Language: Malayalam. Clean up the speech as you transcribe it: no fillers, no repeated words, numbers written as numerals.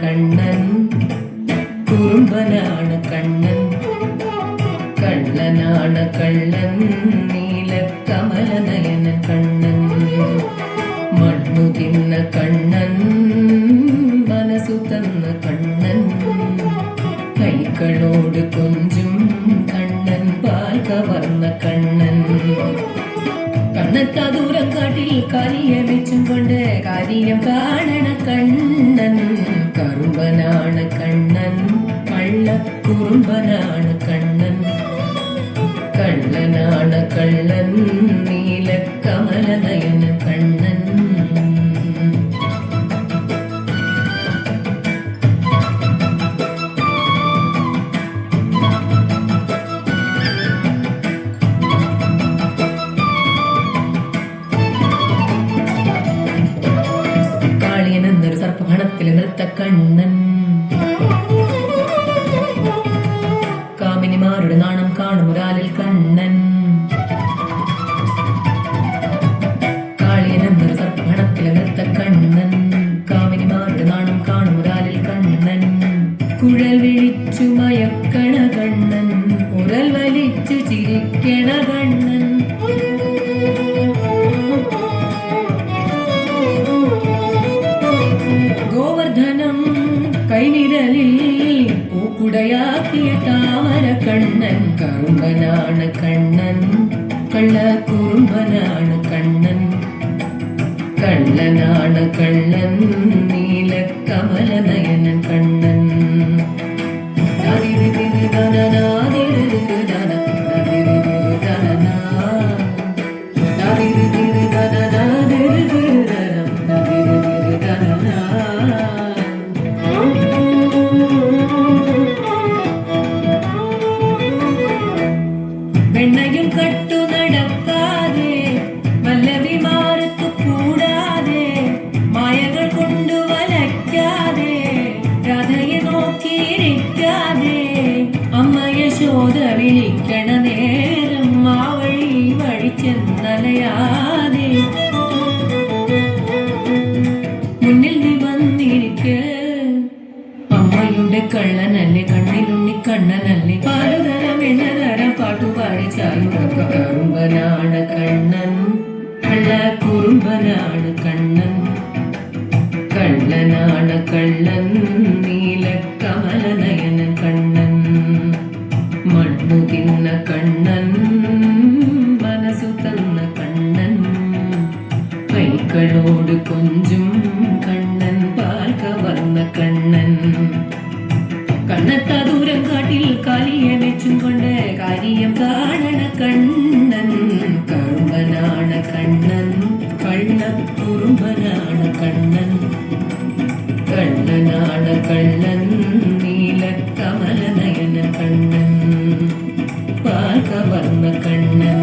കണ്ണൻ കുറുമ്പനാണ് കണ്ണൻ കള്ളനാണ് കള്ളൻ നീലക്കമലനയനൻ കണ്ണൻ മണ്ണു തിന്ന കണ്ണൻ മനസ്സു തന്ന കണ്ണൻ കൈകളോട് കൊഞ്ചും കണ്ണൻ പാൽ കവർന്ന കണ്ണൻ കണ്ണത്താ ദൂരം കാട്ടിൽ കാലിയെ വെച്ചും കൊണ്ട് കാര്യം കാണണ കണ്ണൻ കറുമ്പനാണ് കണ്ണൻ കള്ളക്കുറുമ്പനാണ് കണ്ണൻ കള്ളനാണ് കള്ളൻ നീലക്കമലനയനൻ കണ്ണൻ കാളിയനെന്നൊരു സർപ്പഭണത്തിലെ നൃത്തക്കണ്ണൻ കാമിനിമാരുടെ നാണം കാണും ഒരാളിൽ കണ്ണൻ കാളിയനെന്നൊരു സർപ്പഭണത്തിലെ നൃത്തക്കണ്ണൻ കാമിനിമാരുടെ നാണം കാണും ഒരാളിൽ കണ്ണൻ കുഴൽ വിളിച്ചു മയക്കണ കണ്ണൻ ഉരൽ വലിച്ചു ചിരിക്കണ കണ്ണൻ ഗോവർദ്ധനം കൈനിരലിൽ പൂക്കുടയാക്കിയ താമര കണ്ണൻ കറുമ്പനാണ് കണ്ണൻ കള്ളക്കുറുമ്പനാണ് കണ്ണൻ കള്ളനാണ് കള്ളൻ നീലക്കമലനയനൻ കണ്ണൻ വെണ്ണയും കട്ടു നടക്കാതെ വല്ലവിമാരത്തു കൂടാതെ മായകൾ കൊണ്ടു വലയ്ക്കാതെ രാധയെ നോക്കിയിരിക്കാതെ അമ്മ യശോദ വിളിക്കണ നേരം ആ വഴി ചെന്നലയാതെ മുന്നിൽ നീ വന്നിരിക്ക് അമ്മയുടെ കള്ളനല്ലേ കണ്ണിലുണ്ണി കണ്ണനല്ലേ പാലുതരം എണ്ണതരം പാട്ടുപാടി ചായുറക്ക കറുമ്പനാണ് കണ്ണൻ കള്ളക്കുറുമ്പനാണ് കണ്ണൻ കള്ളനാണ് കള്ളൻ നീലക്കമലനയനൻ കണ്ണൻ മണ്ണു തിന്ന കണ്ണൻ മനസ്സു തന്ന കണ്ണൻ കൈകളോട് കൊഞ്ചും കണ്ണൻ പാൽ കവർന്ന കണ്ണൻ കണ്ണത്താ ദൂരം കാട്ടിൽ കാലിയെ വെച്ചും കൊണ്ട് കാര്യം കാണണ കണ്ണൻ കറുമ്പനാണ് കണ്ണൻ കള്ളക്കുറുമ്പനാണ് കണ്ണൻ കള്ളനാണ് കള്ളൻ നീലക്കമലനയനൻ കണ്ണൻ പാൽ കവർന്ന കണ്ണൻ